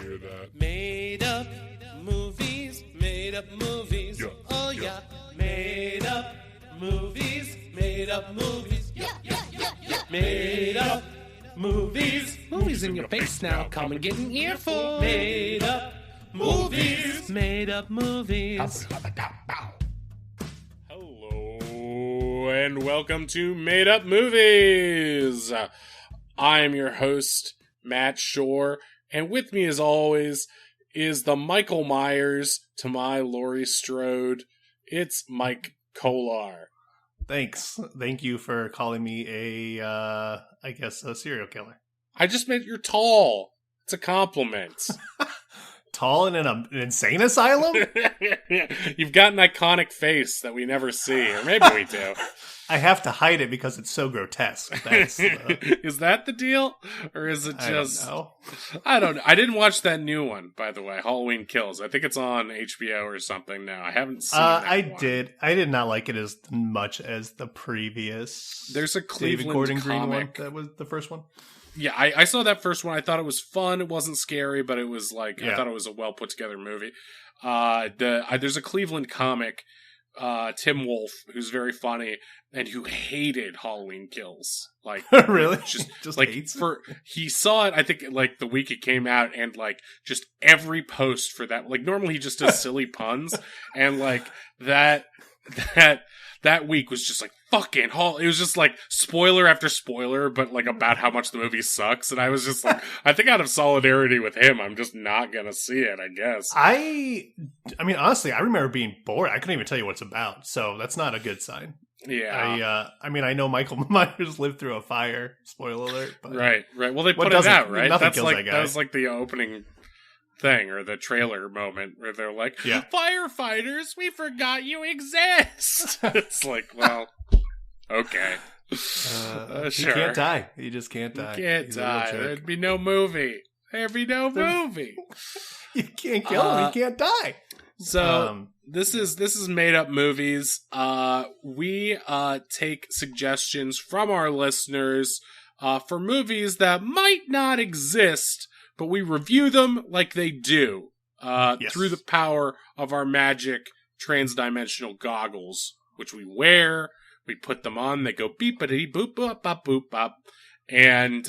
hear that? Made up movies, made up movies. Yeah, Oh yeah. Made up movies, made up movies. Yeah, yeah, yeah, yeah. Made up movies. Movies in your face now. Come and get an earful. Made up movies, made up movies. Hello, and welcome to Made Up Movies. I am your host, Matt Shore, and with me, as always, is the Michael Myers to my Laurie Strode. It's Mike Kolar. Thanks. Thank you for calling me a serial killer. I just meant you're tall. It's a compliment. Tall and in an insane asylum? You've got an iconic face that we never see, or maybe we do. I have to hide it because it's so grotesque. That's Is that the deal? Or is it just... I don't know. I didn't watch that new one, by the way, Halloween Kills. I think it's on HBO or something now. I haven't seen that one. I did not like it as much as the previous There's a David Cleveland Gordon Green one. comic. That was the first one. Yeah, I saw that first one. I thought it was fun. It wasn't scary, but it was like, I thought it was a well put together movie. There's a Cleveland comic, Tim Wolf, who's very funny and who hated Halloween Kills. Like, really? Just like hates he saw it, I think, like the week it came out, and like just every post for that. Like normally he just does silly puns, and like that week was just like fucking it was just like spoiler after spoiler, but like about how much the movie sucks. And I was just like, I think out of solidarity with him, I'm just not gonna see it, I guess. I mean, honestly, I remember being bored. I couldn't even tell you what it's about, so that's not a good sign. Yeah. I mean, I know Michael Myers lived through a fire. Spoiler alert. But right. Well, they put it out, right? Nothing That's kills like that guy. that was like the opening thing or the trailer moment where they're like, firefighters, we forgot you exist. It's like, well, okay. He Sure. can't die. He just can't die. He can't He's a real die. jerk. There'd be no movie. You can't kill him. He can't die. So this is Made Up Movies. We take suggestions from our listeners for movies that might not exist, but we review them like they do through the power of our magic transdimensional goggles, which we wear. We put them on. They go beep-a-dee, boop, boop, bop, boop, bop. And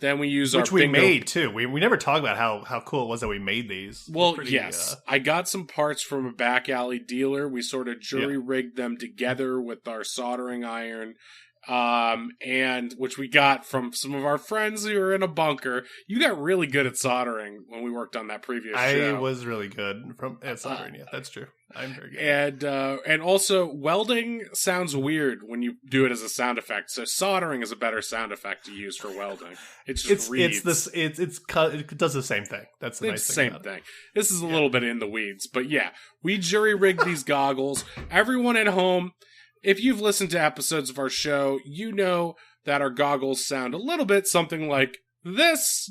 then we use Which our we bingo. made, too. We never talk about how cool it was that we made these. Well, yes. I got some parts from a back alley dealer. We sort of jury-rigged them together with our soldering iron, and which we got from some of our friends who are in a bunker. You got really good at soldering when we worked on that previous show. I was really good at soldering, yeah. That's true. I'm very good. And also, welding sounds weird when you do it as a sound effect. So soldering is a better sound effect to use for welding. It just reads. It does the same thing. That's the nice thing. Same thing. This is a little bit in the weeds, but yeah, we jury rigged these goggles. Everyone at home, if you've listened to episodes of our show, you know that our goggles sound a little bit something like this.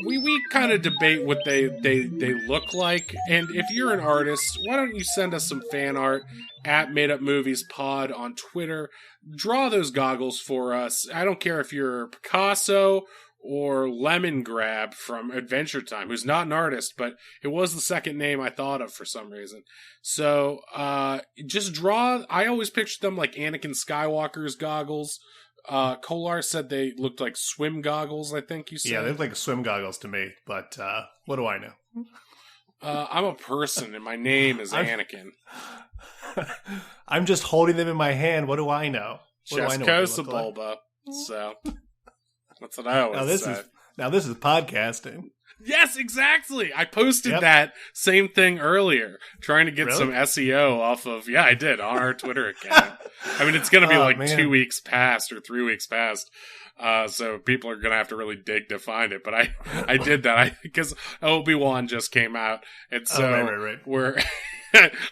We kind of debate what they look like, and if you're an artist, why don't you send us some fan art at Made Up Movies Pod on Twitter? Draw those goggles for us. I don't care if you're Picasso or Lemon Grab from Adventure Time, who's not an artist, but it was the second name I thought of for some reason. So just draw. I always pictured them like Anakin Skywalker's goggles. Kolar said they looked like swim goggles, I think you said. Yeah, they look like swim goggles to me, but what do I know? I'm a person, and my name is Anakin. I'm just holding them in my hand. What do I know? Chescosa Bulba. So, that's what I always say. Now this is podcasting. Yes, exactly. I posted that same thing earlier, trying to get some SEO off of, I did, on our Twitter account. I mean, it's going to be 2 weeks past or 3 weeks past. So people are going to have to really dig to find it. But I did that because Obi-Wan just came out. And so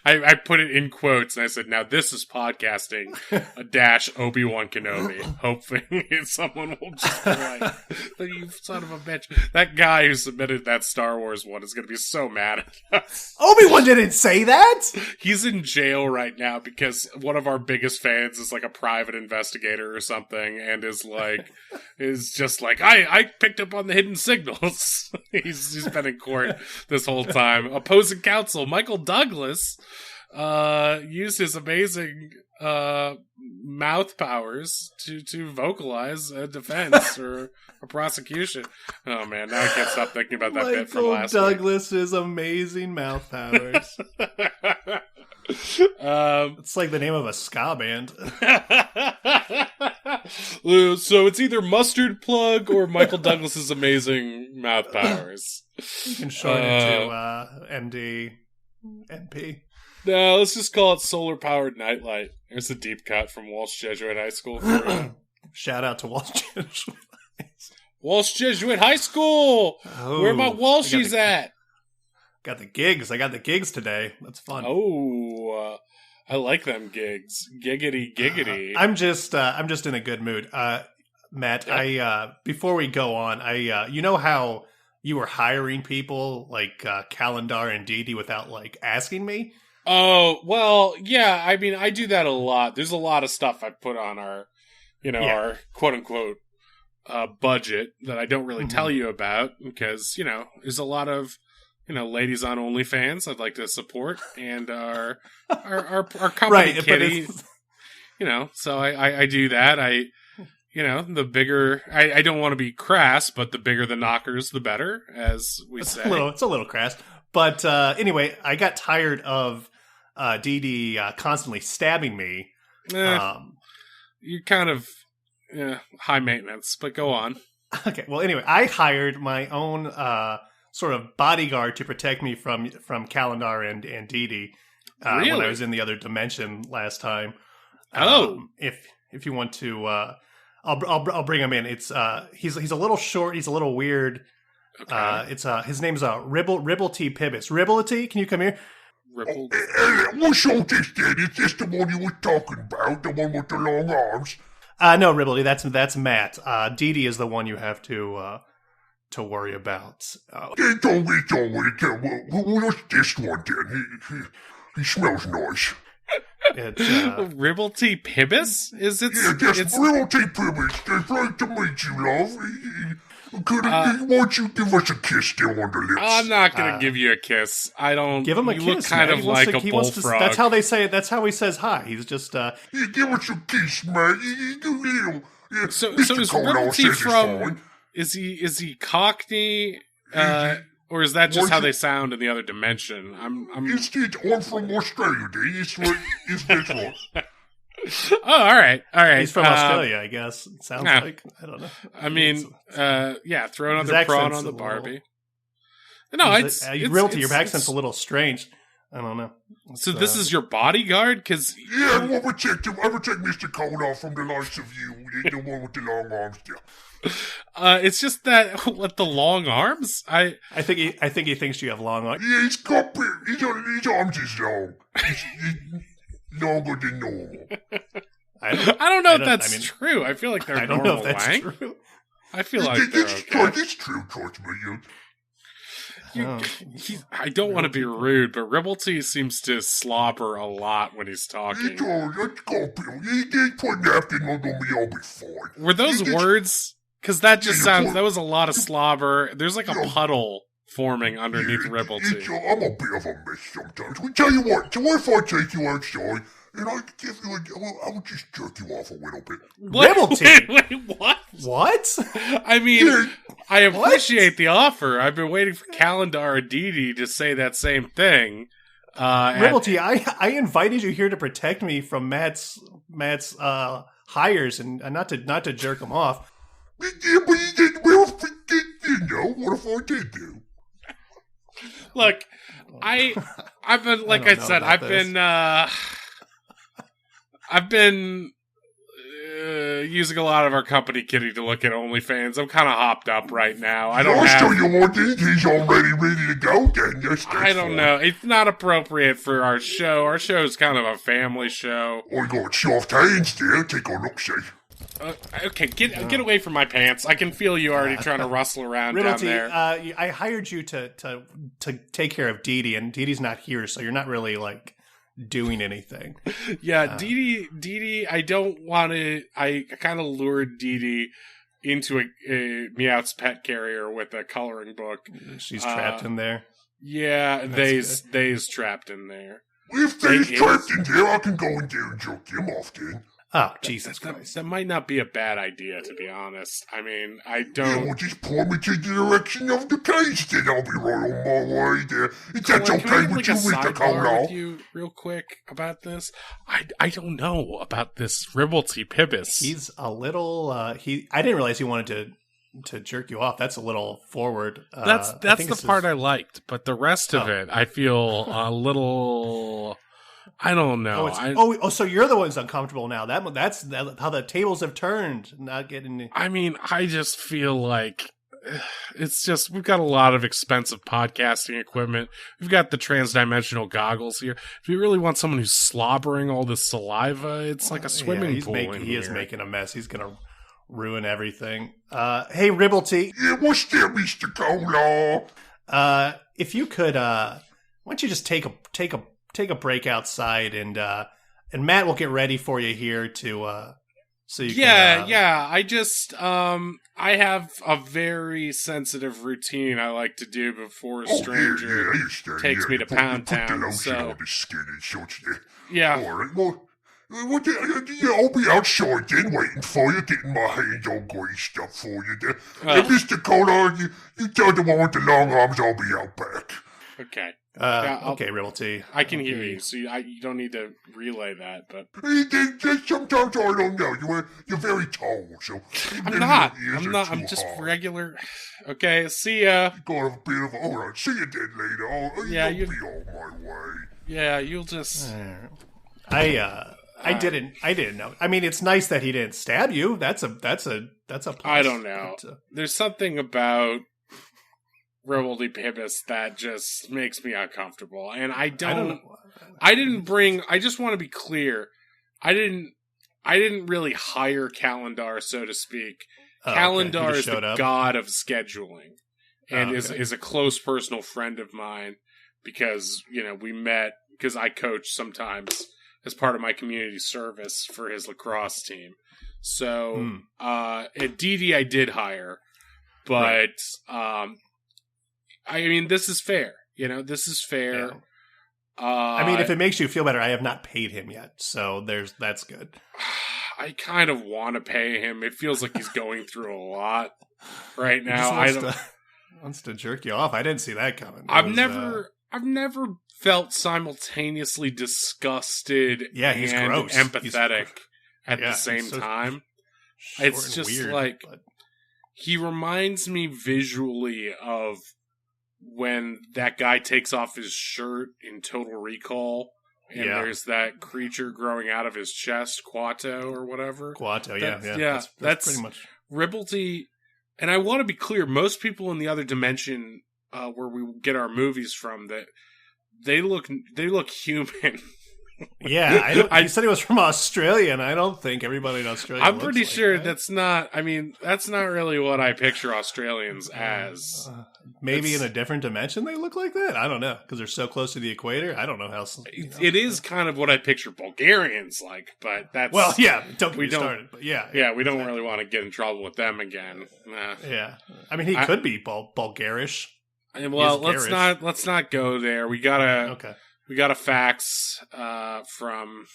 I put it in quotes and I said, now this is podcasting a dash Obi-Wan Kenobi, hoping someone will just be like, you son of a bitch. That guy who submitted that Star Wars one is going to be so mad at us. Obi-Wan didn't say that! He's in jail right now because one of our biggest fans is like a private investigator or something and is just like, I picked up on the hidden signals. He's been in court this whole time. Opposing counsel, Michael Douglas, used his amazing mouth powers to vocalize a defense or a prosecution. Oh man, now I can't stop thinking about that bit from last Michael Douglas's amazing mouth powers. It's like the name of a ska band. So it's either Mustard Plug or Michael Douglas's amazing mouth powers. You can shorten it to MD, MP. No, let's just call it Solar Powered Nightlight. There's a deep cut from Walsh Jesuit High School. Shout out to Walsh Jesuit. Walsh Jesuit High School! Where my Walshies at? Got the gigs. I got the gigs today. That's fun. Oh, I like them gigs. Giggity. I'm just in a good mood. Matt, Yeah. Before we go on, you know how you were hiring people like Calendar and Dee Dee without like asking me? Oh, well, yeah, I mean, I do that a lot. There's a lot of stuff I put on our quote unquote budget that I don't really tell you about because, there's a lot of, ladies on OnlyFans I'd like to support and our company Right, kitty, so I do that. The bigger, I don't want to be crass, but the bigger the knockers, the better, as we say. It's a little crass. But anyway, I got tired of Dee Dee constantly stabbing me. You're kind of high maintenance, but go on. Okay, well, anyway, I hired my own sort of bodyguard to protect me from Calendar and Dee Dee Really? when I was in the other dimension last time. If you want to, I'll bring him in. It's he's a little short. He's a little weird. Okay. His name's Ribblety Pibbles. Ribblety, can you come here? Ripple. What's all this then? Is this the one you were talking about? The one with the long arms? No, Ribblety, that's Matt. Dee Dee is the one you have to worry about. Then don't worry. What's this one then? He smells nice. It's, Ribblety Pibus? Is it? Yeah, that's Realty Privilege. It's like to meet you, love. Why don't you give us a kiss there on the lips? I'm not gonna give you a kiss. I don't. give him a you kiss. look kind man. of He wants like to- a he wants to- bullfrog. That's how they say it. That's how he says hi. He's just You give us a kiss, man. You do little. Yeah, So Mr. is Conan Ribblety says it's from? fine. Is he Cockney? Or is that just how they sound in the other dimension? I'm I'm from Australia, dude. It's this one. Oh, all right. he's from Australia, I guess. It sounds yeah. like I don't know. I mean, throw His another prawn accent's on the a little- Barbie. No, it's Realty. Your it's- accent's a little strange. I don't know. So this is your bodyguard? Because Yeah, I protect Mr. Conan from the likes of you, the one with the long arms there. it's just that with the long arms. I think he thinks you have long arms. Yeah, his arms is long. He's longer than normal. I I don't know if I that's mean, true. I feel like they're I don't know normal if that's length. true. I feel like they're okay. It's true, trust me. I don't want to be rude, but Ribblety seems to slobber a lot when he's talking. Let's go, Bill. He put napkin on me, I'll be fine. Were those He- words? Because that just Yeah, sounds. you- That was a lot of slobber. There's like a Yeah. puddle forming underneath Ribblety. I'm a bit of a mess sometimes. We tell you what, so what if I take you outside and I give you I'll just jerk you off a little bit. What? Ribblety? Wait, what? What? I mean, Yeah. I appreciate the offer. I've been waiting for Calendar or Dee Dee to say that same thing. And- Ribblety, I invited you here to protect me from Matt's hires and not to jerk him off. Yeah, but you did well, what if I did do? Look, I've been like I don't know said, about this. I've been using a lot of our company kitty to look at OnlyFans. I'm kind of hopped up right now. I don't Yes, have... so you want it? He's already ready to go then. Yes, that's I don't fine. know. It's not appropriate for our show. Our show is kind of a family show. I got soft hands there. Take a look, see. Okay, get away from my pants. I can feel you already trying to rustle around down Riddleton, there. I hired you to take care of Dee Dee, and Dee Dee's not here, so you're not really like doing anything. Yeah, Dee Dee, I don't want to... I kind of lured Dee Dee into a Meowth's pet carrier with a coloring book. She's trapped in there. Yeah, they's trapped in there. If they's trapped in there, I can go in there and jerk them off then. Oh, Jesus Christ. That might not be a bad idea, to be honest. I mean, I Yeah, don't... well, just point me to the direction of the cage, then I'll be right on my way there. If that's Can I okay have, with like, you, a Mr. sidebar Cola. with you real quick about this? I don't know about this Ribblety Pibbis. He's a little. I didn't realize he wanted to jerk you off. That's a little forward. That's the part I liked, but the rest of it, I feel a little... I don't know. So you're the one's uncomfortable now. That's how the tables have turned. Not getting. I mean, I just feel like it's just, we've got a lot of expensive podcasting equipment. We've got the transdimensional goggles here. If you really want someone who's slobbering all this saliva, it's like a swimming pool. He is making a mess. He's gonna ruin everything. Hey, Ribblety. Yeah, what's there, Mr. Cola? If you could, why don't you just take a break outside, and Matt will get ready for you here to so you can. Yeah. I just I have a very sensitive routine I like to do before a stranger I understand. takes me to Pound Put the Town. lotion So on the skin and such there. yeah, All right, well, I'll be outside then waiting for you, getting my hands all greased up for you there. And Mr. Cola, you tell them I want the long arms, I'll be out back. okay. okay, Ribblety. I can hear you, so you don't need to relay that. But Sometimes I don't know. You're very tall, so I'm not. I'm just regular. Okay, see ya. Got a bit of. All right, see you then later. Yeah, you'll be on my way. Yeah, you'll just. I didn't know. I mean, it's nice that he didn't stab you. That's a plus. I don't know. There's something about Ribblety Pibbis that just makes me uncomfortable, and I just want to be clear. I didn't really hire Calendar, so to speak. Calendar is the god of scheduling, and is a close personal friend of mine because we met because I coach sometimes as part of my community service for his lacrosse team. So at Dee Dee I did hire, but I mean, this is fair. This is fair. Yeah. I mean, if it makes you feel better, I have not paid him yet, so that's good. I kind of want to pay him. It feels like he's going through a lot right now. Wants to jerk you off. I didn't see that coming. I've never felt simultaneously disgusted he's and gross. Empathetic at the same time. It's just weird, like he reminds me visually of when that guy takes off his shirt in Total Recall, and there's that creature growing out of his chest, Quato or whatever. Quato, that's pretty much Ribblety. And I want to be clear: most people in the other dimension, where we get our movies from, that they look human. Yeah, he said he was from Australia, and I don't think everybody in Australia. I'm pretty sure that. that's not. I mean, that's not really what I picture Australians as. Maybe in a different dimension they look like that. I don't know because they're so close to the equator. I don't know how. It is kind of what I picture Bulgarians like, but that's Don't get started. But we don't really want to get in trouble with them again. Yeah, I mean he could be Bulgarish. Well, let's not go there. We got a fax from.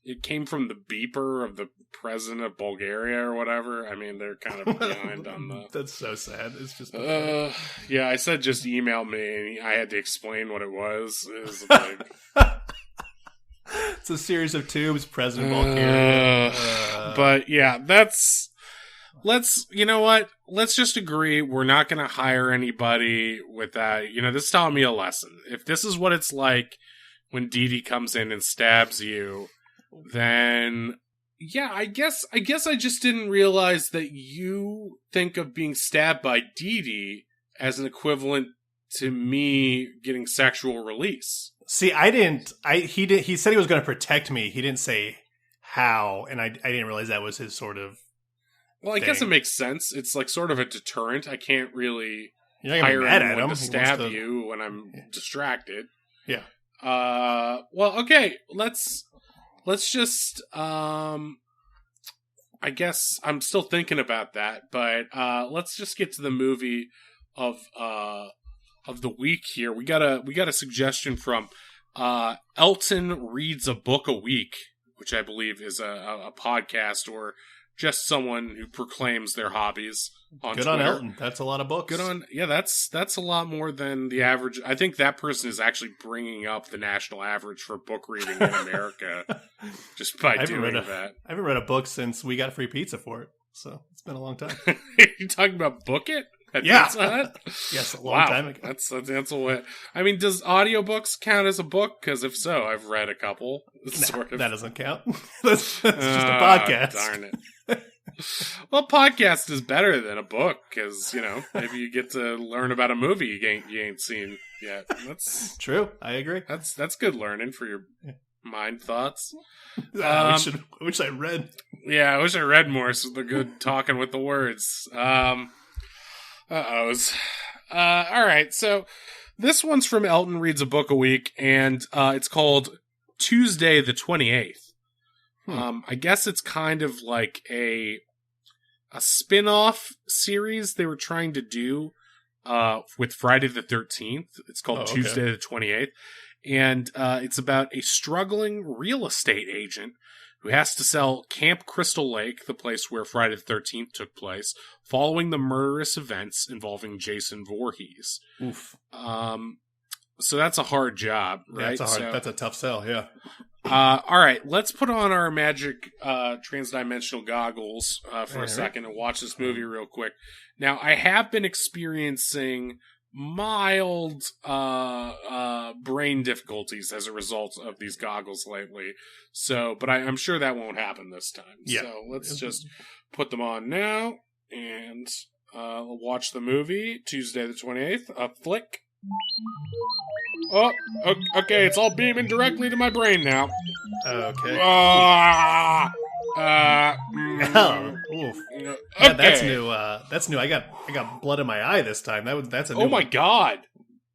It came from the beeper of the president of Bulgaria or whatever. I mean, they're kind of behind on the... That's so sad. It's just... I said just email me, and I had to explain what it was. It was like... It's a series of tubes, President Bulgaria. But yeah, you know what? Let's just agree we're not going to hire anybody with that. This taught me a lesson. If this is what it's like when Dee Dee comes in and stabs you, then Yeah, I guess I just didn't realize that you think of being stabbed by Dee Dee as an equivalent to me getting sexual release. See, I didn't. He said he was going to protect me. He didn't say how, and I didn't realize that was his sort of. Well, I guess it thing. makes sense. It's like sort of a deterrent. I can't really You're not gonna hire be mad at anyone him. to He stab wants to- you when I'm distracted. Yeah. Well, okay. Let's just. I guess I'm still thinking about that, but let's just get to the movie of the week here. We got a suggestion from Elton Reads a Book a Week, which I believe is a podcast or just someone who proclaims their hobbies on Good Twitter. on Elton. That's a lot of books. Good on, yeah. That's a lot more than the average. I think that person is actually bringing up the national average for book reading in America just by doing that. I haven't read a book since we got free pizza for it, so it's been a long time. You talking about Book It? At Yeah. Pizza Hut? Yes, a long Wow, time ago. that's a way. I mean, does audiobooks count as a book? Because if so, I've read a couple. Sort of. That doesn't count. that's just a Ah, podcast. Darn it. Well, podcast is better than a book because maybe you get to learn about a movie you ain't seen yet. That's True, I agree. that's good learning for your mind thoughts. I wish I read. Yeah, I wish I read more. So the good talking with the words. Uh-ohs. All right, so this one's from Elton Reads a Book a Week, and it's called Tuesday the 28th. I guess it's kind of like a spin-off series they were trying to do with Friday the 13th. It's called Tuesday the 28th. And it's about a struggling real estate agent who has to sell Camp Crystal Lake, the place where Friday the 13th took place, following the murderous events involving Jason Voorhees. Oof. So that's a hard job, right? Yeah, that's a tough sell, yeah. All right, let's put on our magic transdimensional goggles for a second and watch this movie real quick. Now, I have been experiencing mild brain difficulties as a result of these goggles lately. But I'm sure that won't happen this time. Yeah. So let's just put them on now and watch the movie Tuesday the 28th. A flick. Oh, okay. It's all beaming directly to my brain now. Okay. Oof. Okay. Yeah, that's new. That's new. I got blood in my eye this time. That's a new Oh my one. god.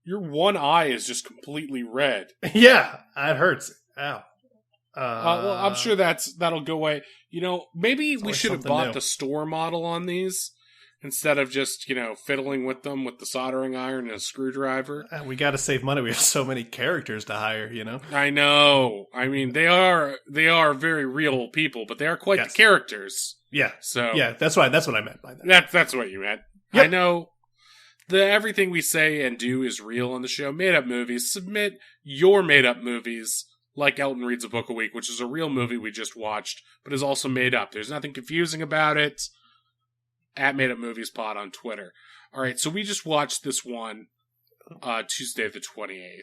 Your one eye is just completely red. Yeah, it hurts. Ow. Well, I'm sure that'll go away. Maybe we always should have something bought new. the store model on these instead of just, fiddling with them with the soldering iron and a screwdriver. We got to save money. We have so many characters to hire. I know. I mean, they are very real people, but they are quite Yes. the characters. Yeah. So Yeah, that's what I meant by that. That's what you meant. Yep. I know everything we say and do is real on the show. Made up movies. Submit your made up movies, like Elton Reads a Book a Week, which is a real movie we just watched, but is also made up. There's nothing confusing about it. At Made Up Movies Pod on Twitter. All right, so we just watched this one Tuesday the 28th.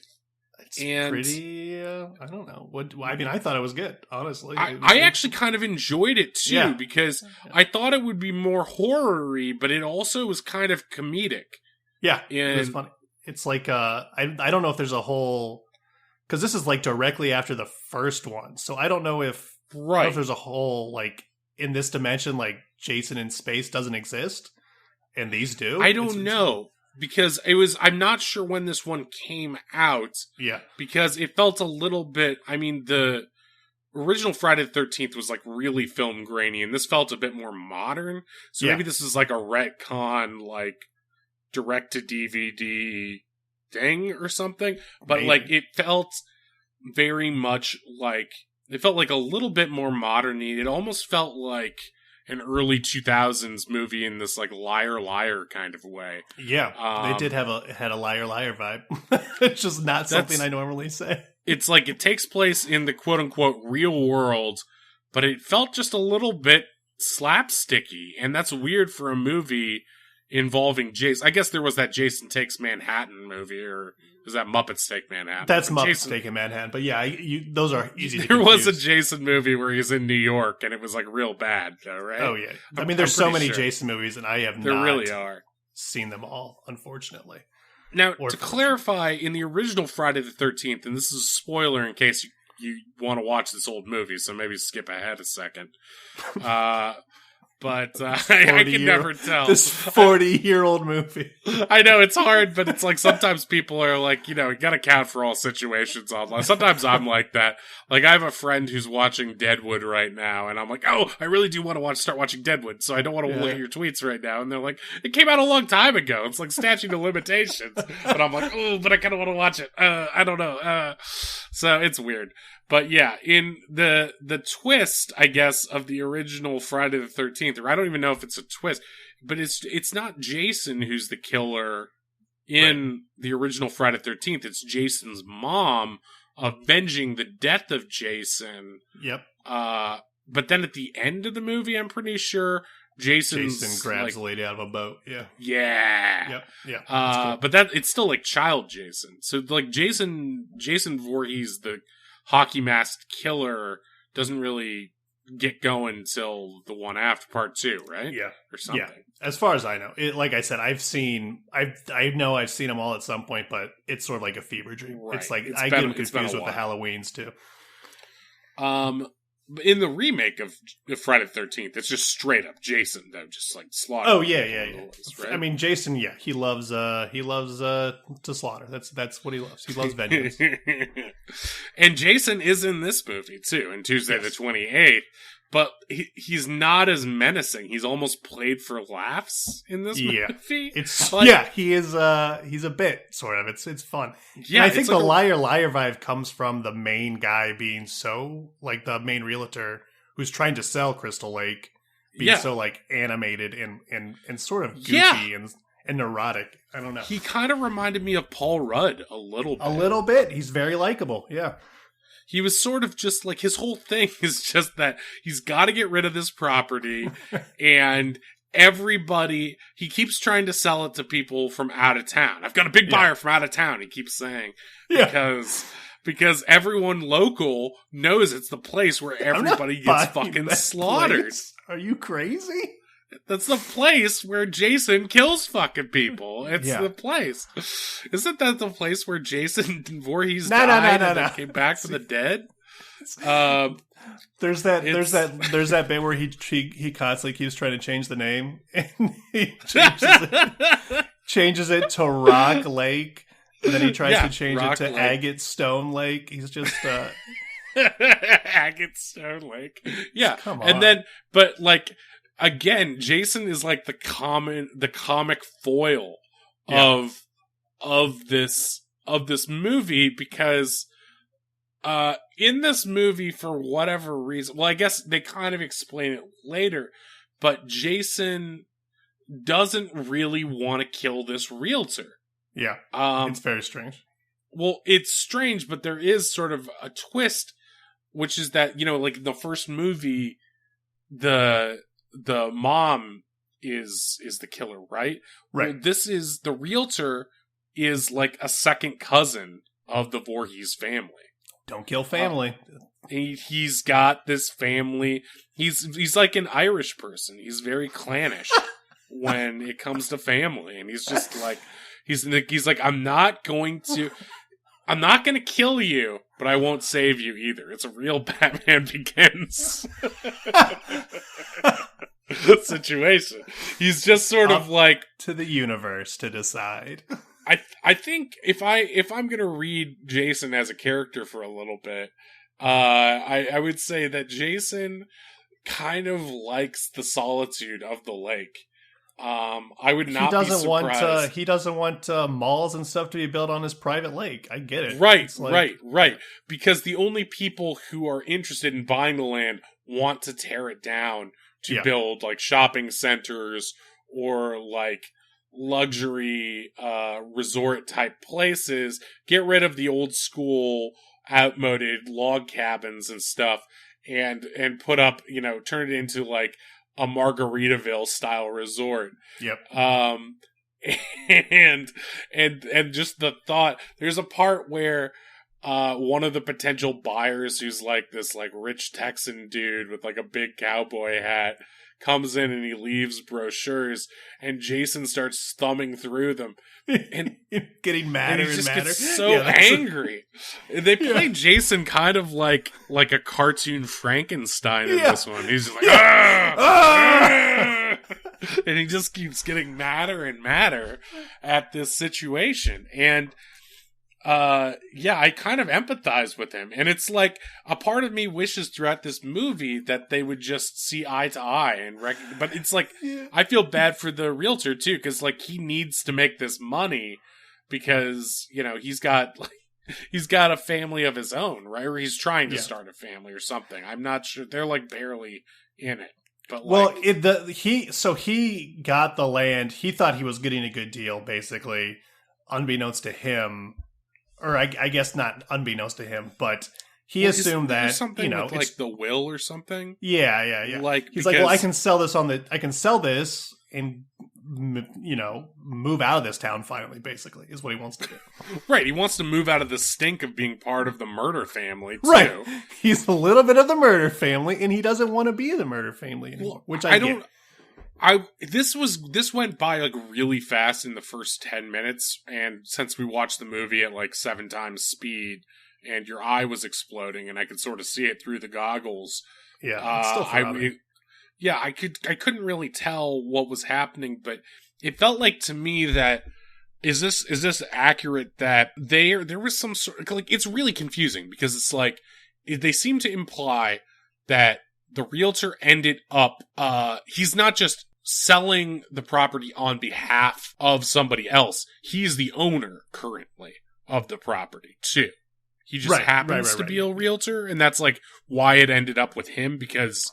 It's And- pretty. I don't know. I thought it was good. Honestly, I actually kind of enjoyed it too Yeah. because I thought it would be more horror-y, but it also was kind of comedic. Yeah, it was And- funny. It's like I don't know if there's a whole because this is like directly after the first one, so I don't know if there's a whole like in this dimension like Jason in space doesn't exist and these do. I don't know because I'm not sure when this one came out Yeah, because it felt a little bit. I mean, the original Friday the 13th was like really film grainy, and this felt a bit more modern. So Yeah. maybe this is like a retcon, like direct to DVD thing or something. But Maybe. like it felt very much like it felt like a little bit more modern. It almost felt like an early 2000s movie in this like liar kind of way. yeah. They did had a liar vibe. It's just not something That's- I normally say. It's like it takes place in the quote unquote real world, but it felt just a little bit slapsticky, and that's weird for a movie involving Jason. I guess there was that Jason Takes Manhattan movie, or was that Muppets Take Manhattan? That's Muppets Jason, Taking Manhattan. But yeah, those are easy to There confuse. was a Jason movie where he's in New York, and it was like real bad, though, right? Oh yeah, I mean, there's so pretty many sure. Jason movies, and I have There not really are. seen them all, unfortunately. Now, Or- to clarify, in the original Friday the 13th, and this is a spoiler in case you want to watch this old movie, so maybe skip ahead a second. But I can never tell. This 40-year-old movie. I know it's hard, but it's like sometimes people are like, you got to count for all situations online. Sometimes I'm like that. Like I have a friend who's watching Deadwood right now, and I'm like, oh, I really do want to start watching Deadwood, so I don't want to look at your tweets right now. And they're like, it came out a long time ago. It's like statute of limitations. But I'm like, oh, but I kind of want to watch it. I don't know. So it's weird. But yeah, in the twist, I guess, of the original Friday the 13th, or I don't even know if it's a twist, but it's not Jason who's the killer in the original Friday the 13th. It's Jason's mom avenging the death of Jason. Yep. But then at the end of the movie, I'm pretty sure Jason grabs the lady out of a boat. Yeah. Yeah. Yep. Yeah. But that it's still like child Jason. So like Jason Voorhees, the hockey masked killer, doesn't really get going until the one after part 2, right? Yeah. Or something. Yeah. As far as I know, like I said, I know I've seen them all at some point, but it's sort of like a fever dream. Right. It's like It's I been- get them it's been a confused with the while. Halloweens too. In the remake of Friday the 13th, it's just straight up Jason, though, just like slaughter. Oh yeah. Right? I mean, Jason. Yeah, he loves to slaughter. That's what he loves. He loves vengeance. And Jason is in this movie too, in Tuesday the 28th. But he's not as menacing. He's almost played for laughs in this movie. It's Like- he is. He's a bit sort of. It's fun. Yeah, And I think it's the like liar vibe comes from the main guy being so like the main realtor who's trying to sell Crystal Lake being so like animated and sort of goofy and neurotic. I don't know. He kind of reminded me of Paul Rudd a little bit. A little bit. He's very likable. Yeah. He was sort of just like, his whole thing is just that he's got to get rid of this property, and everybody, he keeps trying to sell it to people from out of town. I've got a big buyer from out of town, he keeps saying, because everyone local knows it's the place where everybody gets fucking slaughtered. Place. Are you crazy? That's the place where Jason kills fucking people. It's the place. Isn't that the place where Jason Voorhees died and then came back from the dead? There's that bit where he constantly keeps trying to change the name, and he changes it to Rock Lake, and then he tries to change it to Agate Stone Lake. He's just Agate Stone Lake. Yeah. Come on. And then, but like, again, Jason is like the comic foil of this movie, because in this movie, for whatever reason, well, I guess they kind of explain it later, but Jason doesn't really want to kill this realtor. Yeah. It's very strange. Well, it's strange, but there is sort of a twist, which is that, like in the first movie, the mom is the killer, right? Right. Well, this is, the realtor is like a second cousin of the Voorhees family. Don't kill family. He's got this family. He's like an Irish person. He's very clannish when it comes to family, and he's just like, he's like, I'm not going to kill you, but I won't save you either. It's a real Batman Begins situation. He's just sort of like, to the universe to decide. I think if I'm gonna read Jason as a character for a little bit, I would say that Jason kind of likes the solitude of the lake. I would not be surprised. He doesn't want malls and stuff to be built on his private lake. I get it. Right, right. Because the only people who are interested in buying the land want to tear it down to build like shopping centers or like luxury resort type places, get rid of the old school outmoded log cabins and stuff, and put up, turn it into like a Margaritaville style resort. Yep. And just the thought, there's a part where one of the potential buyers, who's like this like rich Texan dude with like a big cowboy hat, comes in and he leaves brochures, and Jason starts thumbing through them and getting madder and just madder. Gets so angry. They play Jason kind of like a cartoon Frankenstein in this one. He's just like, and he just keeps getting madder and madder at this situation. And I kind of empathize with him. And it's like a part of me wishes throughout this movie that they would just see eye to eye but it's like, I feel bad for the realtor too, because like he needs to make this money because, you know, he's got a family of his own, right? Or he's trying to start a family or something. I'm not sure. They're like barely in it. But he got the land. He thought he was getting a good deal, basically, unbeknownst to him. Or I guess not unbeknownst to him, but he assumed that, something with, like the will or something. Yeah. Like he's like, well, I can sell this and move out of this town finally. Basically, is what he wants to do. Right, he wants to move out of the stink of being part of the murder family too. Right, he's a little bit of the murder family, and he doesn't want to be the murder family anymore. Which I don't. This went by like really fast in the first 10 minutes, and since we watched the movie at like 7 times speed, and your eye was exploding, and I could sort of see it through the goggles. Yeah, it's still I couldn't really tell what was happening, but it felt like to me that is this accurate that there was some sort of, like, it's really confusing because it's like they seem to imply that the realtor ended up he's not just selling the property on behalf of somebody else. He's the owner currently of the property too. He just happens to be a realtor, and that's like why it ended up with him, because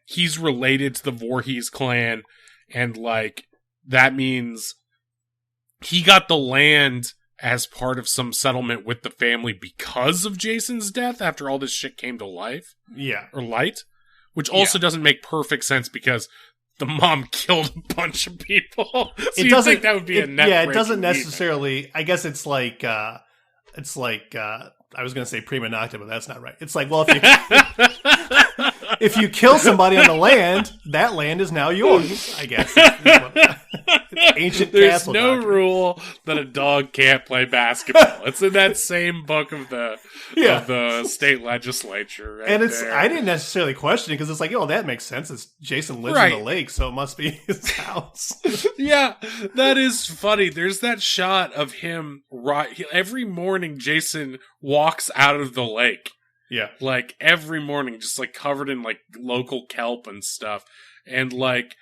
he's related to the Voorhees clan, and like that means he got the land as part of some settlement with the family because of Jason's death after all this shit came to life. Yeah. Or light. Which also doesn't make perfect sense because the mom killed a bunch of people. So it doesn't think that would be a net. Yeah, it doesn't necessarily. I guess it's like I was going to say prima nocta, but that's not right. It's like, well, if you kill somebody on the land, that land is now yours, I guess. It's ancient There's castle no doctrine. rule that a dog can't play basketball. It's in that same book of the state legislature. Right, and there. I didn't necessarily question it because it's like, oh, that makes sense. Jason lives in the lake, so it must be his house. Yeah, that is funny. There's that shot of him every morning. Jason walks out of the lake. Yeah. Like every morning, just like covered in like local kelp and stuff. And like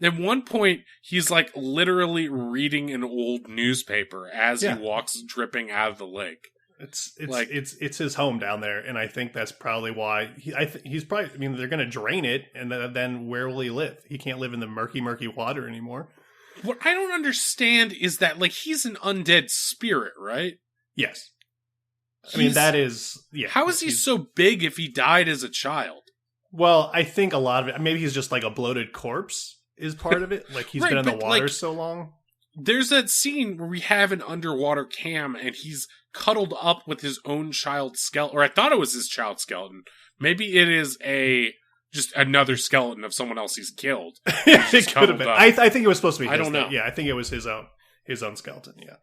at one point, he's like literally reading an old newspaper as he walks dripping out of the lake. It's his home down there, and I think that's probably why he's probably. I mean, they're going to drain it, and then where will he live? He can't live in the murky water anymore. What I don't understand is that like he's an undead spirit, right? Yes. I mean, that is... Yeah, how is he so big if he died as a child? Well, I think a lot of it... Maybe he's just like a bloated corpse is part of it. Like, he's been in the water so long. There's that scene where we have an underwater cam, and he's cuddled up with his own child skeleton. Or I thought it was his child skeleton. Maybe it is just another skeleton of someone else he's killed. It could have been. I think it was supposed to be his. I don't know. Yeah, I think it was his own skeleton, yeah.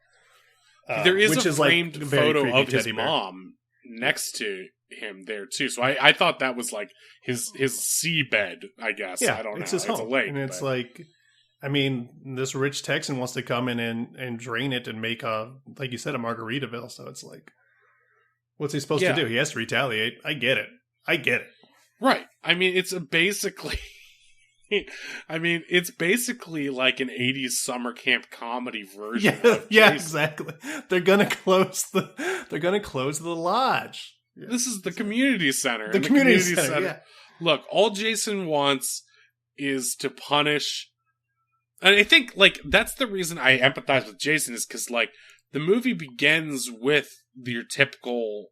There is a framed photo of his mom next to him there too. So I thought that was like his seabed, I guess. Yeah, I don't know. It's his home. It's a lake. And it's like, I mean, this rich Texan wants to come in and drain it and make like you said, a Margaritaville. So it's like, what's he supposed to do? He has to retaliate. I get it. Right. I mean, it's basically like an 80s summer camp comedy version. Yeah, exactly. They're gonna close the lodge. Yeah. This is the community center. The community center. Yeah. Look, all Jason wants is to punish. And I think like that's the reason I empathize with Jason is because like the movie begins with your typical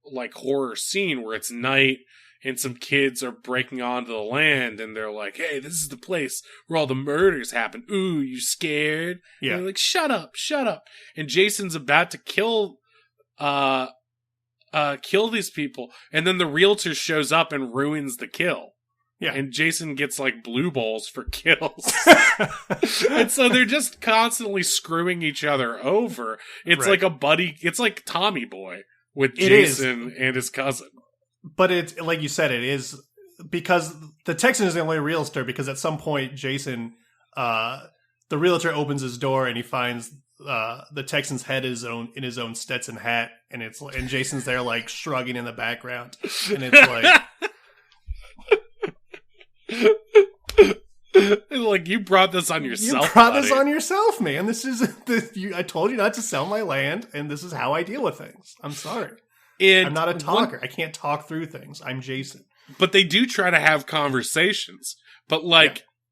like horror scene where it's night and some kids are breaking onto the land, and they're like, "Hey, this is the place where all the murders happen. Ooh, you scared?" Yeah. And they're like, "Shut up, shut up." And Jason's about to kill these people, and then the realtor shows up and ruins the kill. Yeah. And Jason gets like blue balls for kills. And so they're just constantly screwing each other over. It's Right. like a buddy, it's like Tommy Boy with It Jason and his cousin. But it's like you said, it is because the Texan is the only realtor, because at some point Jason, the realtor opens his door and he finds the Texan's head in his own Stetson hat, and Jason's there like shrugging in the background, and it's like like, you brought this on yourself. You brought buddy. this on yourself, man. This is I told you not to sell my land, and this is how I deal with things. I'm sorry. And I'm not a talker. I can't talk through things. I'm Jason. But they do try to have conversations. But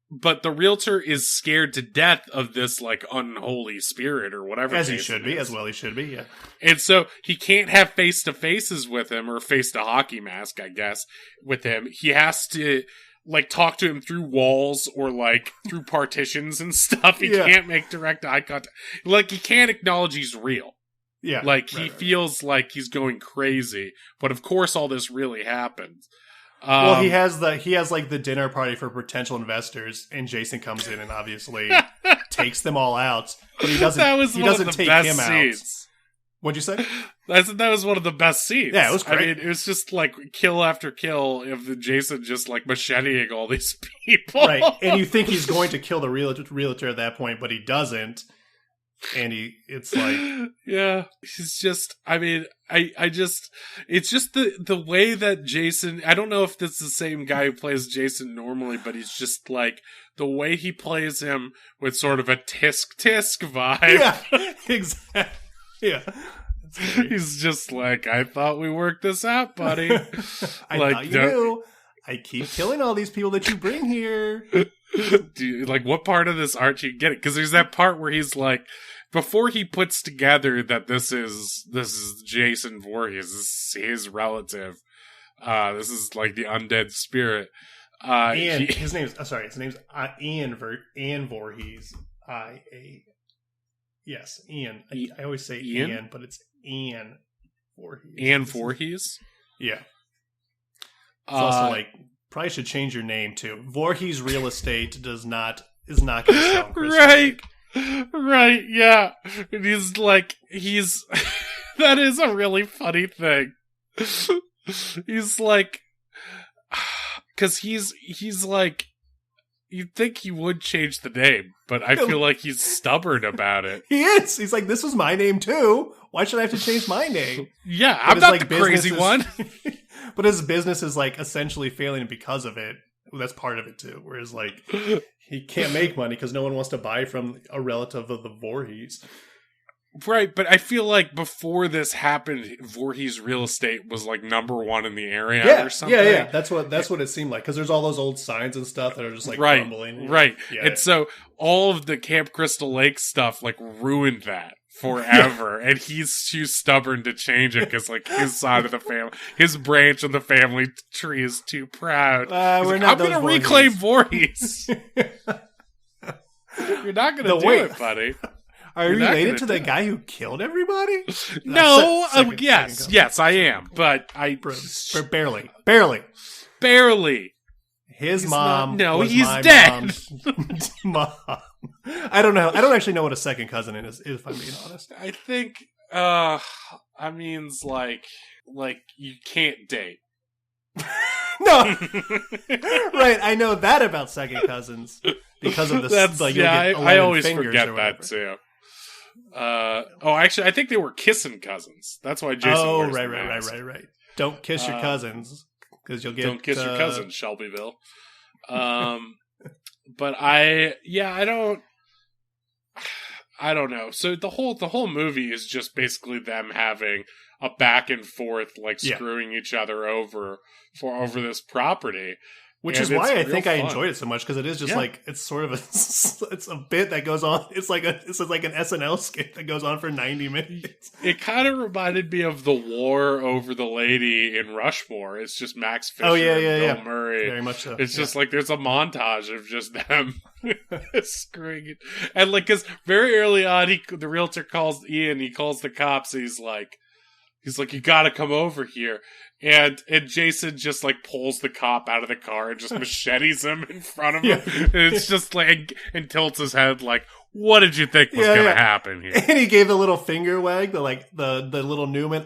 but the realtor is scared to death of this like unholy spirit or whatever. As he should be, as well he should be, yeah. And so he can't have face to faces with him, or face to hockey mask, I guess, with him. He has to like talk to him through walls or like through partitions and stuff. He can't make direct eye contact. Like, he can't acknowledge he's real. Yeah. Like, he feels like he's going crazy, but of course all this really happened. Well, he has like the dinner party for potential investors, and Jason comes in and obviously takes them all out, but he doesn't. He doesn't take him out. What'd you say? That was one of the best scenes. Yeah, it was great. I mean, it was just like kill after kill of Jason just like macheteing all these people. Right, and you think he's going to kill the realtor at that point, but he doesn't. And it's like, yeah, he's just, I mean, it's just the way that Jason, I don't know if this is the same guy who plays Jason normally, but he's just like, the way he plays him with sort of a tisk vibe. Yeah, exactly. Yeah. He's just like, I thought we worked this out, buddy. I thought you knew. I keep killing all these people that you bring here. Like, what part of this aren't you getting? Because there's that part where he's like, before he puts together that this is Jason Voorhees, this is his relative. This is like the undead spirit. His name's Ian Voorhees. Yes, Ian. I always say Ian, but it's Ian Voorhees. Ian Voorhees? Yeah. It's also like, probably should change your name to Voorhees Real Estate is not going to sound Christian. Right, yeah. And he's like, that is a really funny thing. He's like, because he's like, you'd think he would change the name, but I feel like he's stubborn about it. He is. He's like, this was my name too. Why should I have to change my name? Yeah, I'm not like the crazy one. But his business is like essentially failing because of it. That's part of it too. Whereas like, he can't make money because no one wants to buy from a relative of the Voorhees. Right, but I feel like before this happened, Voorhees Real Estate was like #1 in the area or something. Yeah. That's what it seemed like, because there's all those old signs and stuff that are just like crumbling. Right. Yeah, and so all of the Camp Crystal Lake stuff like ruined that forever. And he's too stubborn to change it because like his side of the family, his branch of the family tree is too proud. I'm going to reclaim Voorhees. You're not going to do it, buddy. Are you related to the guy who killed everybody? No, yes, I am, but barely. His mom. He's dead. Mom. I don't know. I don't actually know what a second cousin is, if I'm being honest. I think, I means like you can't date. No, right. I know that about second cousins because of the. That's like, I always forget that too. Actually, I think they were kissing cousins. That's why Jason. Oh, wears right. Don't kiss your cousins because you'll get. Don't kiss your cousins, Shelbyville. But I don't know. So the whole movie is just basically them having a back and forth, like screwing each other over this property, Which is why I think I enjoyed it so much, because it is just like, it's sort of it's a bit that goes on. It's like an SNL skit that goes on for 90 minutes. It kind of reminded me of the war over the lady in Rushmore. It's just Max Fisher and Bill Murray. Very much so. It's just like there's a montage of just them screwing it. And like, because very early on, the realtor calls Ian, he calls the cops, he's like, you gotta come over here. And Jason just like pulls the cop out of the car and just machetes him in front of him. And it's just like, and tilts his head like, what did you think was gonna happen here? And he gave the little finger wag, the little Newman,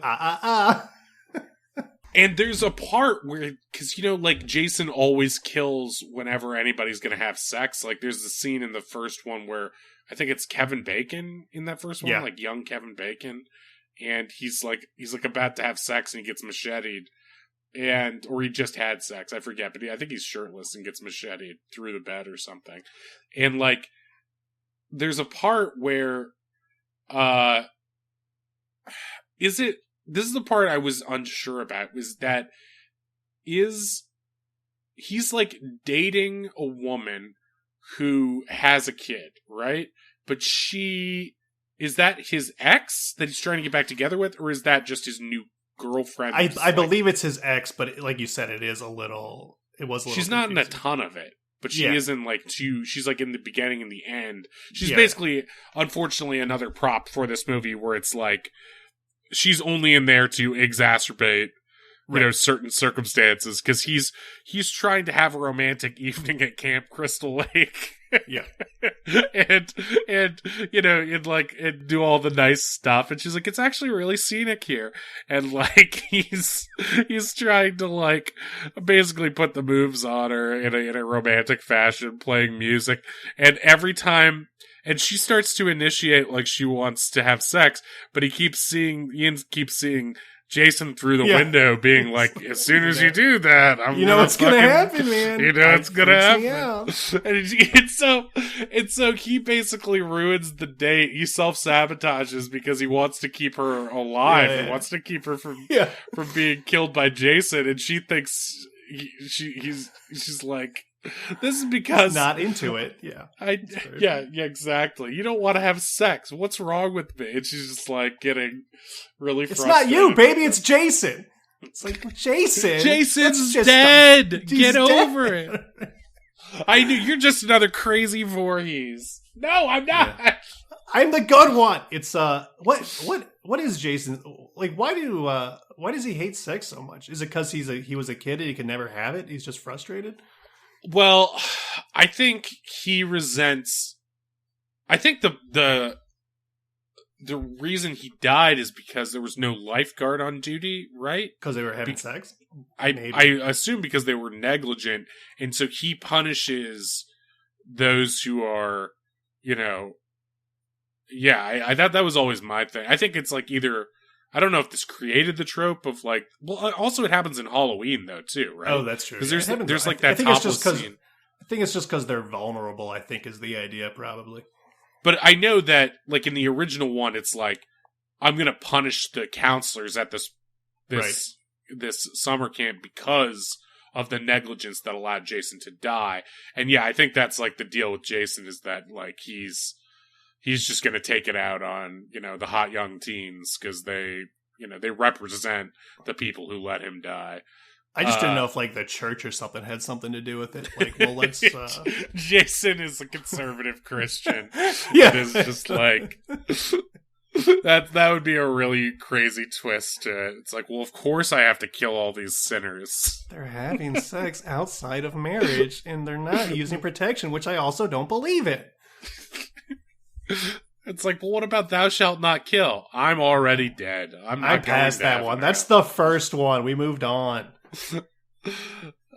And there's a part where, because, like, Jason always kills whenever anybody's gonna have sex. Like, there's the scene in the first one where, I think it's Kevin Bacon in that first one, like young Kevin Bacon. And he's like about to have sex and he gets macheted, or he just had sex, I forget, but I think he's shirtless and gets macheted through the bed or something. And like, there's a part where, this is the part I was unsure about, was that he's like dating a woman who has a kid, right? But is that his ex that he's trying to get back together with, or is that just his new girlfriend? I believe it's his ex, but like you said, it was a little. She's not in a ton of it, but she is in like two. She's like in the beginning and the end. She's basically, unfortunately, another prop for this movie where it's like she's only in there to exacerbate, certain circumstances, because he's trying to have a romantic evening at Camp Crystal Lake. and do all the nice stuff, and she's like, it's actually really scenic here, and like he's trying to like basically put the moves on her in a romantic fashion, playing music, and every time, and she starts to initiate like she wants to have sex, but Ian keeps seeing Jason through the window being like, as soon as you do that, what's going to happen, man. It's going to happen. And so he basically ruins the date. He self-sabotages because he wants to keep her alive. He wants to keep her from being killed by Jason. And she thinks she's like, this is because not into it. Exactly. You don't want to have sex. What's wrong with me? And she's just like getting really frustrated. It's not you, baby. It's Jason. It's like, Jason. Jason's dead. Get over it. I knew you're just another crazy Voorhees. No, I'm not. Yeah. I'm the good one. It's what is Jason like? Why does he hate sex so much? Is it because he was a kid and he could never have it? He's just frustrated. Well, I think he resents. I think the reason he died is because there was no lifeguard on duty, right? Because they were having sex? I assume because they were negligent, and so he punishes those who are, I thought that was always my thing. I think it's like either, I don't know if this created the trope of like, well, also it happens in Halloween though too, right? Oh, that's true. Because there's like that topless scene. I think it's just because they're vulnerable, I think is the idea probably. But I know that like in the original one, it's like, I'm going to punish the counselors at this summer camp because of the negligence that allowed Jason to die. And yeah, I think that's like the deal with Jason is that like he's just going to take it out on, the hot young teens because they represent the people who let him die. I just didn't know if like the church or something had something to do with it. Like, well, let's. Jason is a conservative Christian. Yeah, it's just like that would be a really crazy twist to it. It's like, well, of course I have to kill all these sinners. They're having sex outside of marriage, and they're not using protection, which I also don't believe in. It's like, well, what about thou shalt not kill? I'm already dead. I passed that one. That's the first one. We moved on.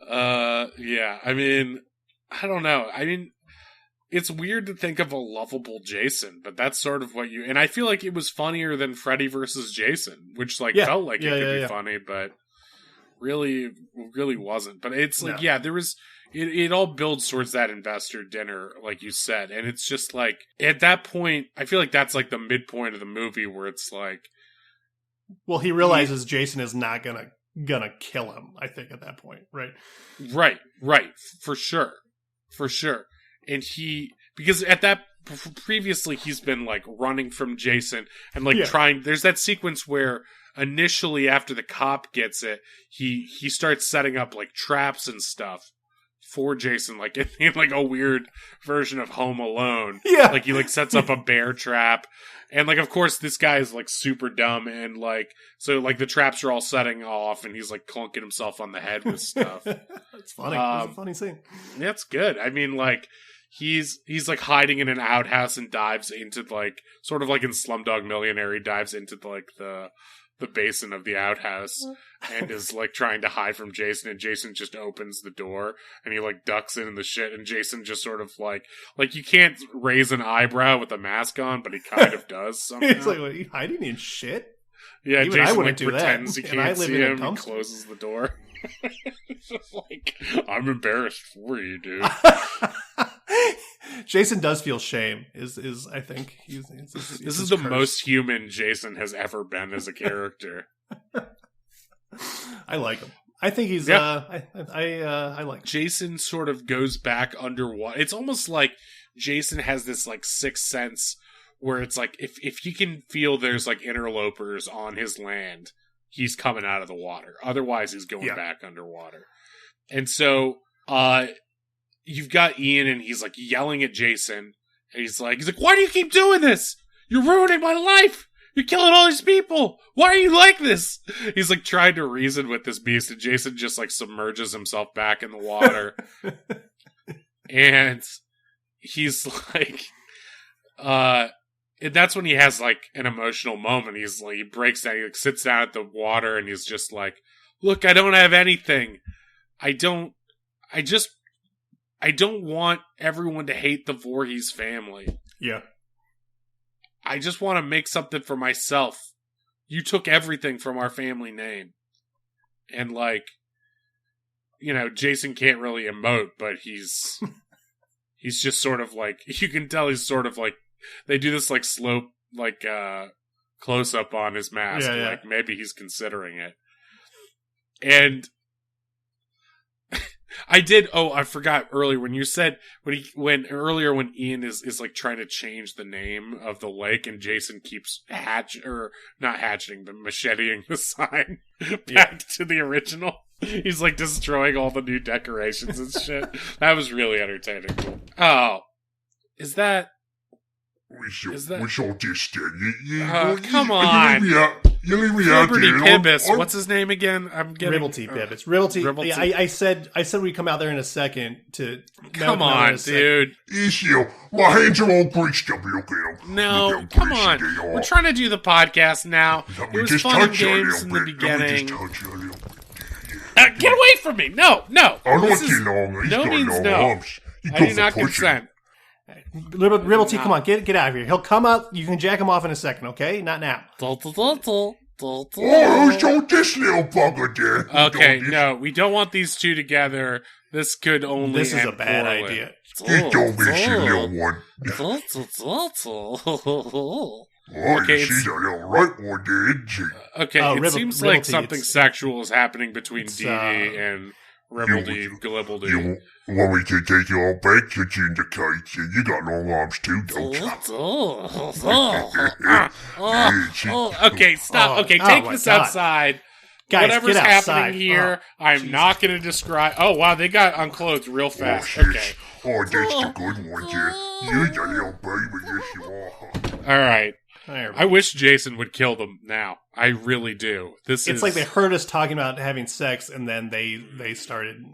Yeah. I mean, I don't know. I mean, it's weird to think of a lovable Jason, but that's sort of what and I feel like it was funnier than Freddy versus Jason, which like felt like it could be funny, but really wasn't. But it's like, there was. It all builds towards that investor dinner, like you said. And it's just like, at that point, I feel like that's like the midpoint of the movie where it's like... Well, he realizes Jason is not going to gonna kill him, I think, at that point, right? Right. For sure. And because at that, previously he's been like running from Jason and like trying, there's that sequence where initially after the cop gets it, he starts setting up like traps and stuff for Jason, like in like a weird version of Home Alone. Yeah. Like he like sets up a bear trap. And like, of course, this guy is like super dumb, and like, so like the traps are all setting off, and he's like clunking himself on the head with stuff. It's funny. It's a funny scene. That's good. I mean, like, he's like hiding in an outhouse and dives into like, sort of like in Slumdog Millionaire, he dives into like the basin of the outhouse and is like trying to hide from Jason, and Jason just opens the door and he like ducks in the shit, and Jason just sort of like you can't raise an eyebrow with a mask on, but he kind of does somehow. It's like, what, are you hiding in shit? Yeah, even Jason I wouldn't like do pretends that. he And I can't live see in a him and dumpster. closes the door. It's just like, I'm embarrassed for you, dude. Jason does feel shame. Is I think This is the most human Jason has ever been as a character. I like him. I think he's. Yeah. I like him. Jason sort of goes back underwater. It's almost like Jason has this like sixth sense where it's like if he can feel there's like interlopers on his land, he's coming out of the water. Otherwise, he's going back underwater. And so, you've got Ian, and he's like yelling at Jason. And he's like, why do you keep doing this? You're ruining my life. You're killing all these people. Why are you like this? He's like trying to reason with this beast, and Jason just like submerges himself back in the water. And he's like, and that's when he has like an emotional moment. He's like, he breaks down, he like sits down at the water, and he's just like, look, I don't have anything. I don't want everyone to hate the Voorhees family. Yeah. I just want to make something for myself. You took everything from our family name. And like, you know, Jason can't really emote, but he's just sort of like, you can tell he's sort of like, they do this like slow, like, close up on his mask. Yeah, yeah. Like maybe he's considering it. And I forgot earlier when you said, when Ian is like trying to change the name of the lake, and Jason keeps not hatcheting, but macheteing the sign back to the original. He's like destroying all the new decorations and shit. That was really entertaining. Oh, is that? We saw this then. Come on. You leave me out Liberty there. Pibbis. What's his name again? I'm getting Ribblety Pibbis. Ribblety. Yeah, I said we'd come out there in a second to. Come on, dude. Issue. My hands are all greased up. Look at them. No, come on. We're trying to do the podcast now. Let It me was just fun and touch you a games in little the bit. Let me beginning. just touch you a little bit. Get away from me! No. I don't This want is- you long. He's no got means long no. arms. You I go do for not pushing. consent. Ribblety, come on, get out of here. He'll come up. You can jack him off in a second, okay? Not now. Oh, so this little bugger there. Okay, no, we don't want these two together. This could only This is a end bad poorly. idea. You don't miss your little one. Oh, Okay, you see that little right one there, isn't she? Okay, it seems Ribblety, like something it's- sexual is happening between it's, Dee Dee and Ribbledy You Glibbledy. want me to take you all back to Indicate? You got long arms too, don't you? Okay, stop. Okay, take my this God. outside. Guys, Whatever's get outside. happening here, I'm not going to describe. Oh, wow, they got unclothed real Oh, fast. shit. Okay. Oh, that's the good one, yeah. You the little baby, yes you are. All right. There we I wish Jason would kill them now. I really do. It's like they heard us talking about having sex, and then they started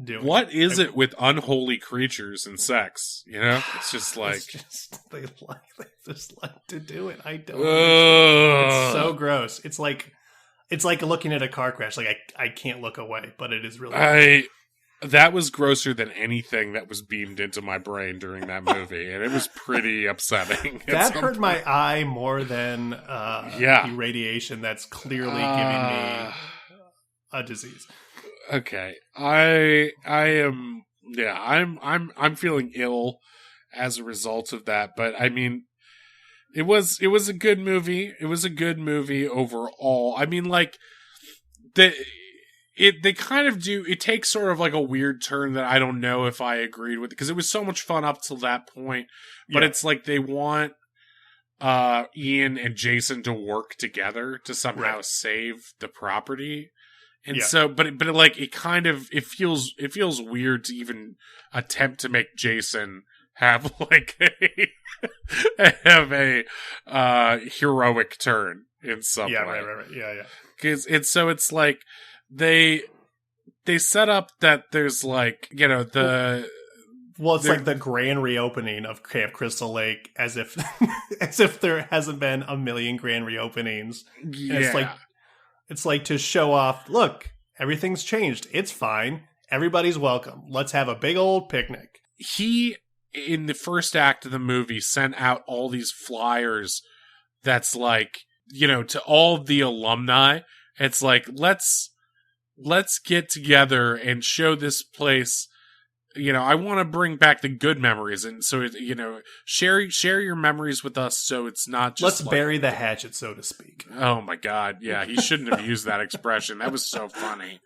doing. What is it with unholy creatures and sex? You know, it's just like It's just, they just like to do it. I don't. ugh. It's so gross. It's like looking at a car crash. Like I can't look away, but it is really. That was grosser than anything that was beamed into my brain during that movie, and it was pretty upsetting. That hurt my eye more than the radiation that's clearly giving me a disease. Okay, I am. Yeah, I'm feeling ill as a result of that. But I mean, it was a good movie. It was a good movie overall. I mean, like they kind of do. It takes sort of like a weird turn that I don't know if I agreed with, because it was so much fun up till that point. But it's like they want Ian and Jason to work together to somehow save the property. And so, but it feels weird to even attempt to make Jason have like a heroic turn in some way. Right. Yeah. Because it's like they set up that there's like, you know, it's like the grand reopening of Camp Crystal Lake, as if there hasn't been a million grand reopenings. Yeah. It's like to show off, look, everything's changed. It's fine. Everybody's welcome. Let's have a big old picnic. He, in the first act of the movie, sent out all these flyers that's like, you know, to all the alumni. It's like, let's get together and show this place. You know, I want to bring back the good memories, and so, you know, share your memories with us. So it's not just let's bury the hatchet, so to speak. Oh my God, yeah, he shouldn't have used that expression. That was so funny.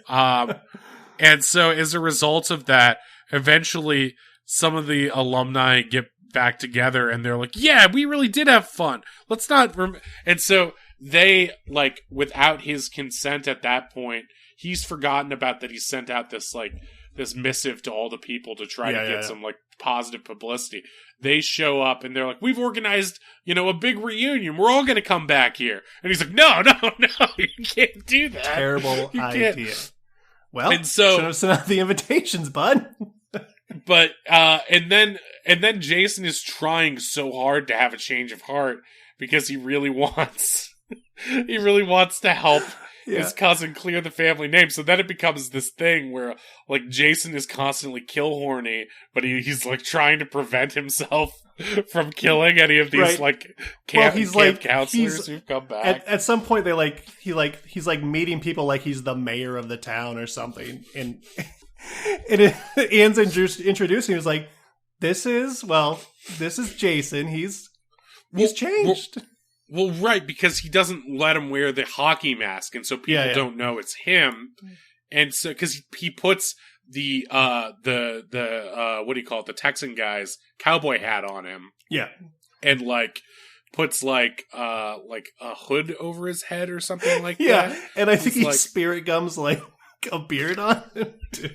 And so as a result of that, eventually some of the alumni get back together, and they're like, "Yeah, we really did have fun. Let's not." And so they, like, without his consent at that point, he's forgotten about that. He sent out this missive to all the people to try to get some like positive publicity. They show up and they're like, "We've organized, you know, a big reunion. We're all going to come back here." And he's like, No, you can't do that. Terrible idea. Can't. Well, and so should have sent out the invitations, bud. But and then Jason is trying so hard to have a change of heart because he really wants to help his cousin clear the family name. So then it becomes this thing where, like, Jason is constantly kill horny, but he's like trying to prevent himself from killing any of these camp counselors who've come back. At some point, he's like meeting people like he's the mayor of the town or something, and Ian's introducing. He's like, this is Jason. He's changed. Well, right, because he doesn't let him wear the hockey mask, and so people don't know it's him. And so, because he puts the what do you call it, the Texan guy's cowboy hat on him. Yeah. And, like, puts, like a hood over his head or something like that. Yeah, and I think he spirit gums, like, a beard on him, too.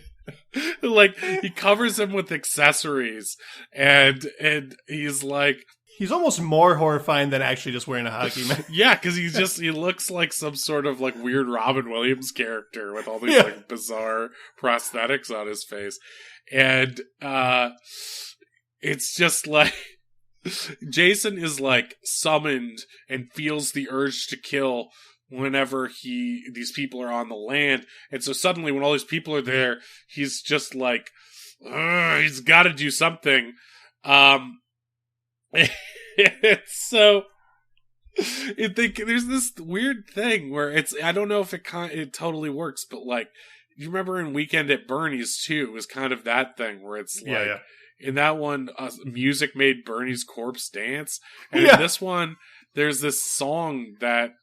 Like, he covers him with accessories, and he's like... He's almost more horrifying than actually just wearing a hockey mask. Yeah, because he looks like some sort of like weird Robin Williams character with all these like bizarre prosthetics on his face. And it's just like Jason is like summoned and feels the urge to kill whenever these people are on the land. And so suddenly when all these people are there, he's just like, he's got to do something. So there's this weird thing where I don't know if it totally works, but like, you remember in Weekend at Bernie's too, it was kind of that thing where it's like, in that one, music made Bernie's corpse dance, and in this one, there's this song that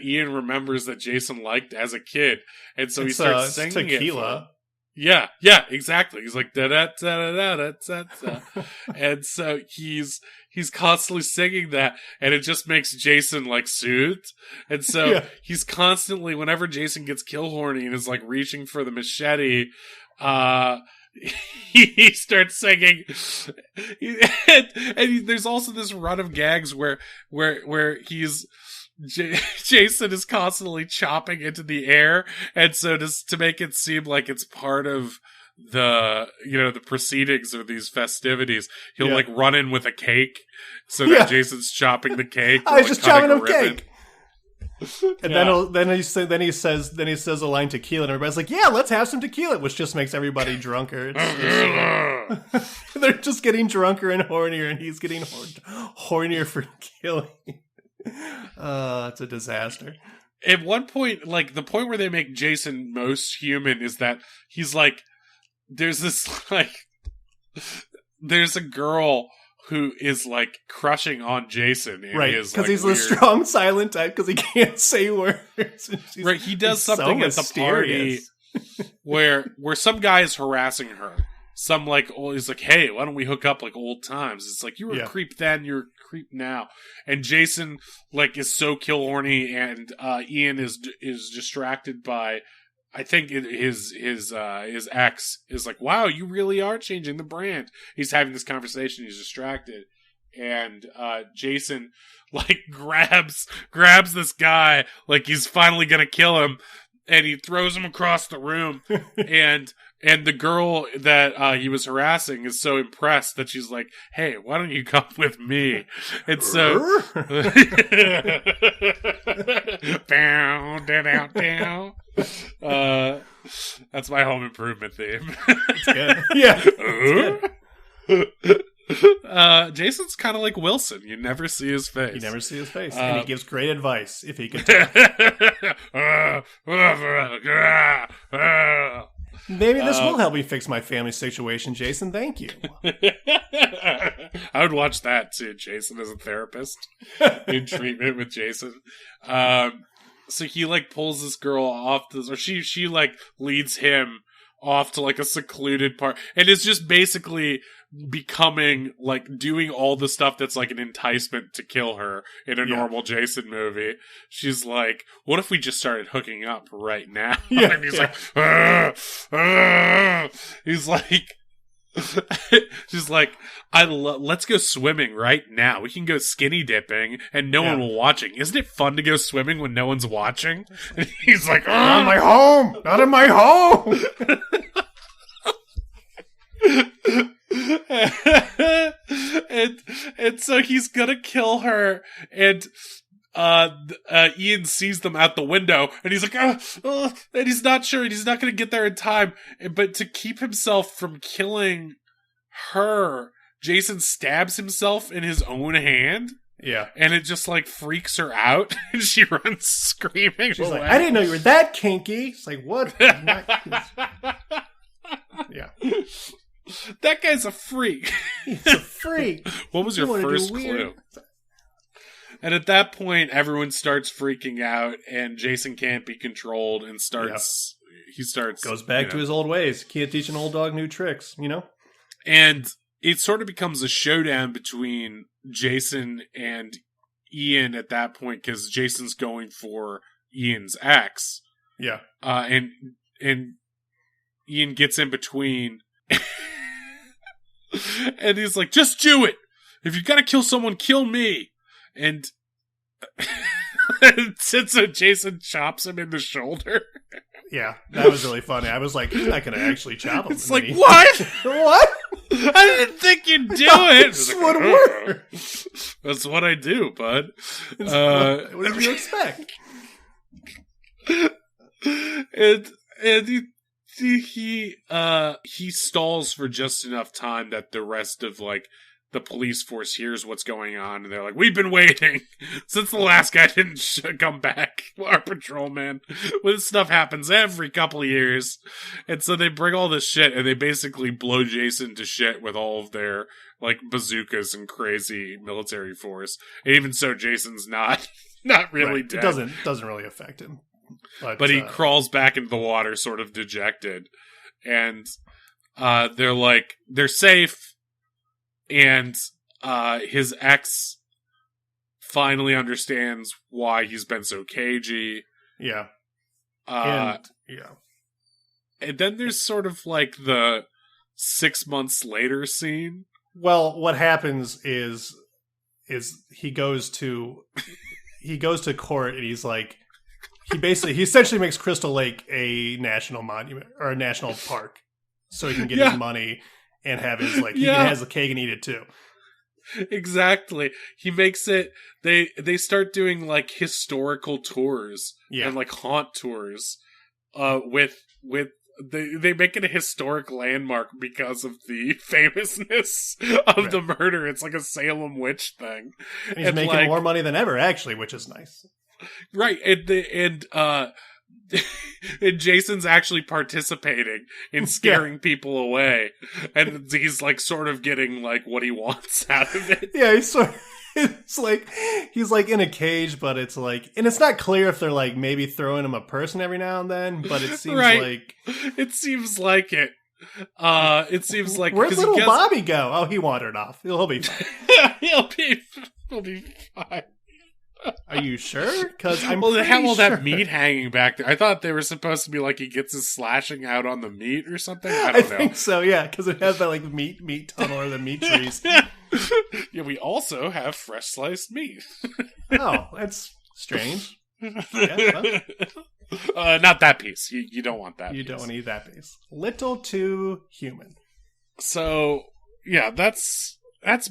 Ian remembers that Jason liked as a kid, and so he starts singing Tequila. Yeah, exactly. He's like da da da da da da da, and so he's constantly singing that, and it just makes Jason like soothed, and so he's constantly, whenever Jason gets kill horny and is like reaching for the machete, he starts singing, and there's also this run of gags where he's. Jason is constantly chopping into the air, and so to make it seem like it's part of the proceedings of these festivities, he'll like run in with a cake so that Jason's chopping the cake. I was just chopping a cake. And then he says a line tequila, and everybody's like, "Yeah, let's have some tequila," which just makes everybody drunker. They're just getting drunker and hornier, and he's getting hornier for killing. It's a disaster. At one point, like, the point where they make Jason most human is that he's like, there's a girl who is like crushing on Jason. Right, because he's the strong silent type because he can't say words. Right, he does something at the party where some guy is harassing her. Some like, he's like, hey, why don't we hook up like old times? It's like, you were a creep then, you're a creep now. And Jason like is so kill horny, and Ian is distracted by, I think his ex is like, wow, you really are changing the brand. He's having this conversation, he's distracted, and Jason like grabs this guy like he's finally gonna kill him, and he throws him across the room, and the girl that he was harassing is so impressed that she's like, hey, why don't you come with me? And so that's my Home Improvement theme. Yeah. Jason's kind of like Wilson. You never see his face. You never see his face. And he gives great advice if he could talk. Maybe this will help me fix my family situation, Jason. Thank you. I would watch that too, Jason as a therapist in treatment with Jason. So he like pulls this girl off or she like leads him off to like a secluded part, and it's just basically becoming like doing all the stuff that's like an enticement to kill her in a normal Jason movie. She's like, what if we just started hooking up right now? And he's like, he's like, she's like, let's go swimming right now. We can go skinny dipping and no one will watching. Isn't it fun to go swimming when no one's watching? And he's like, not in my home, not in my home. and so he's gonna kill her, and Ian sees them out the window, and he's like, and he's not sure, and he's not gonna get there in time. But to keep himself from killing her, Jason stabs himself in his own hand. Yeah. And it just like freaks her out, and she runs screaming. She's like, I didn't know you were that kinky. It's like, what? Yeah. That guy's a freak. He's a freak. What was your first clue? And at that point, everyone starts freaking out, and Jason can't be controlled and starts. Yep. He starts goes back to his old ways. Can't teach an old dog new tricks, you know. And it sort of becomes a showdown between Jason and Ian at that point, because Jason's going for Ian's ex. Yeah. And Ian gets in between. And he's like, just do it. If you gotta kill someone, kill me. And so Jason chops him in the shoulder. Yeah, that was really funny. I was like, he's not gonna actually chop him. It's like, what? What? I didn't think you'd do it. This would work. That's what I do, bud. What did you expect? And he stalls for just enough time that the rest of like the police force hears what's going on, and they're like, we've been waiting since the last guy didn't come back, our patrolman. Well, this stuff happens every couple of years. And so they bring all this shit, and they basically blow Jason to shit with all of their like bazookas and crazy military force. And even so, Jason's not really dead. It doesn't really affect him. But he crawls back into the water sort of dejected. And they're like, they're safe. And his ex finally understands why he's been so cagey. Yeah. And then there's sort of like the 6 months later scene. Well, what happens is he goes to court, and he's like, he essentially makes Crystal Lake a national monument or a national park, so he can get his money and have his he has the cake and eat it too. Exactly. He makes it. They start doing like historical tours and like haunt tours. They make it a historic landmark because of the famousness of the murder. It's like a Salem witch thing. And he's making more money than ever, actually, which is nice. Right, and and Jason's actually participating in scaring people away, and he's like sort of getting like what he wants out of it. Yeah, it's like he's like in a cage, but it's like, and it's not clear if they're like maybe throwing him a person every now and then, but it seems like it seems like it. It seems like where'd little Bobby go? Oh, he wandered off. He'll be fine. he'll be fine. Are you sure? Because they have all that meat hanging back there. I thought they were supposed to be like he gets his slashing out on the meat or something. I don't know. Think so, yeah, because it has that like meat tunnel or the meat trees. Yeah, we also have fresh sliced meat. Oh, that's strange. Yeah, well. Not that piece. You don't want that. You don't want to eat that piece. Little too human. So yeah, that's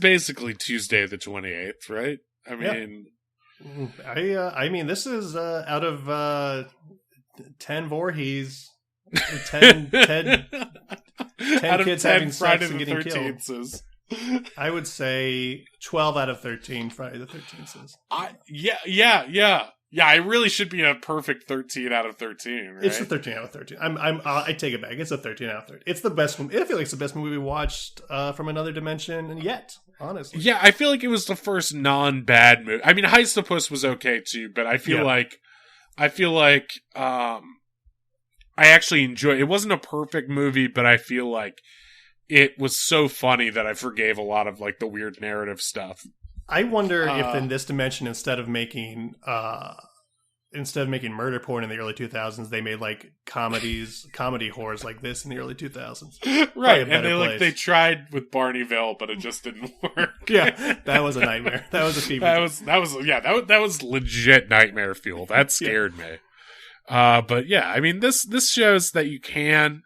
basically Tuesday the 28th, right? I mean. I mean, this is out of 10 Voorhees, 10 out of kids 10 having Friday sex and the getting 13th killed. I would say 12 out of 13 Friday the 13th. Yeah. I really should be a perfect 13 out of 13. Right? It's a 13 out of 13. I take it back. It's a 13 out of 13. It's the best one. I feel like it's the best movie we watched from another dimension yet. Honestly, yeah, I feel like it was the first non-bad movie. I mean, Heistopus was okay too, but I feel like I actually enjoyed. It wasn't a perfect movie, but I feel like it was so funny that I forgave a lot of like the weird narrative stuff. I wonder if in this dimension, instead of making murder porn in the early 2000s, they made like comedy horrors like this in the early 2000s. Right, and they tried with Barneyville, but it just didn't work. Yeah, that was a nightmare. That was a fever. that was legit nightmare fuel. That scared me. But yeah, I mean this shows that you can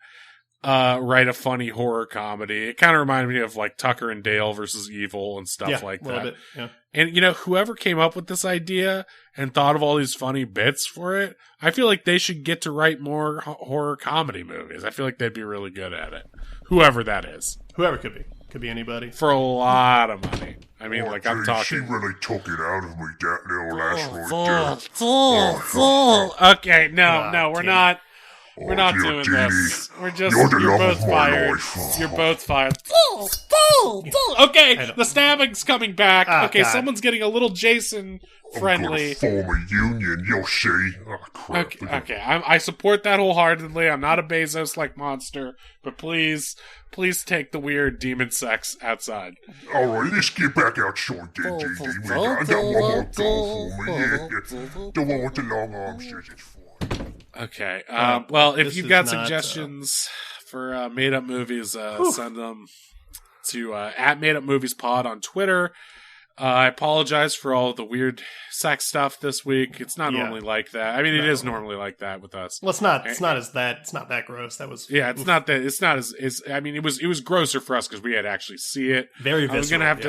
write a funny horror comedy. It kind of reminded me of like Tucker and Dale versus Evil and stuff like that. Bit, yeah. And whoever came up with this idea and thought of all these funny bits for it, I feel like they should get to write more horror comedy movies. I feel like they'd be really good at it. Whoever that is. Whoever could be anybody. For a lot of money. I mean, I'm talking. She really took it out of me, that little ass right there. Okay, no, we're not. We're not doing this. We're just. You're both fired. You're both fired. Okay, the stabbing's coming back. Okay, God. Someone's getting a little Jason friendly. Form a union, you'll see. Oh, crap. Okay. I support that wholeheartedly. I'm not a Bezos-like monster, but please take the weird demon sex outside. All right, let's get back outside then, JD. I got one more goal for me. Yeah. The one with the long arms says it's fine. Okay. Well, if you've got suggestions for made-up movies, send them to at Made Up Movies Pod on Twitter. I apologize for all the weird sex stuff this week. It's not normally like that. I mean, it is normally like that with us. Well, it's not that gross. That was it's not that. It's not as. I mean, it was grosser for us because we had to actually see it. Very visceral. I'm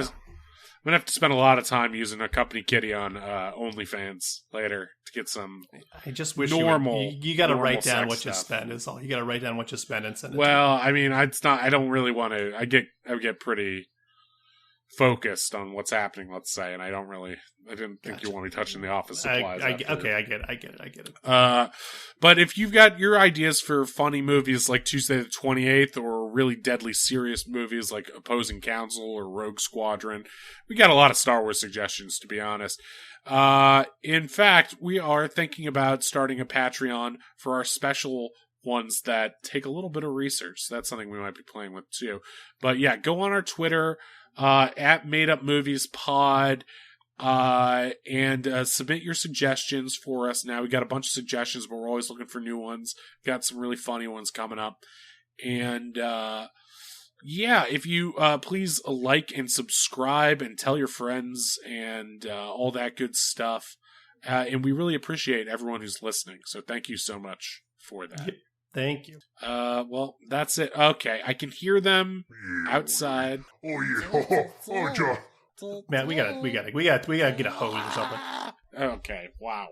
gonna have to spend a lot of time using a company kitty on OnlyFans later to get some. I just wish normal. You got to write down what you spend. Is all. You got to write down what you spend and send it. Well, I mean, it's not. I don't really want to. I get pretty focused on what's happening, let's say, and I didn't think you want me touching the office supplies. I get it. But if you've got your ideas for funny movies like Tuesday the 28th, or really deadly serious movies like Opposing Counsel or Rogue Squadron, we got a lot of Star Wars suggestions, to be honest. In fact, we are thinking about starting a Patreon for our special ones that take a little bit of research. So that's something we might be playing with too. But yeah, go on our Twitter, at Made Up Movies Pod, and submit your suggestions for us. Now we got a bunch of suggestions, but we're always looking for new ones. Got some really funny ones coming up. And if you please like and subscribe and tell your friends and all that good stuff. And we really appreciate everyone who's listening. So thank you so much for that. Thank you. Well, that's it. Okay, I can hear them outside. Oh yeah. Oh, John. Man, we gotta get a hose or something. Okay, wow.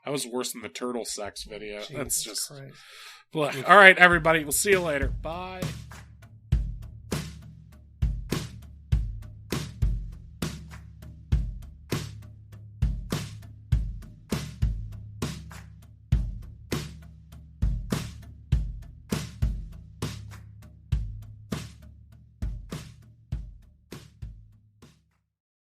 That was worse than the turtle sex video. Jesus That's just. Christ. All right, everybody. We'll see you later. Bye.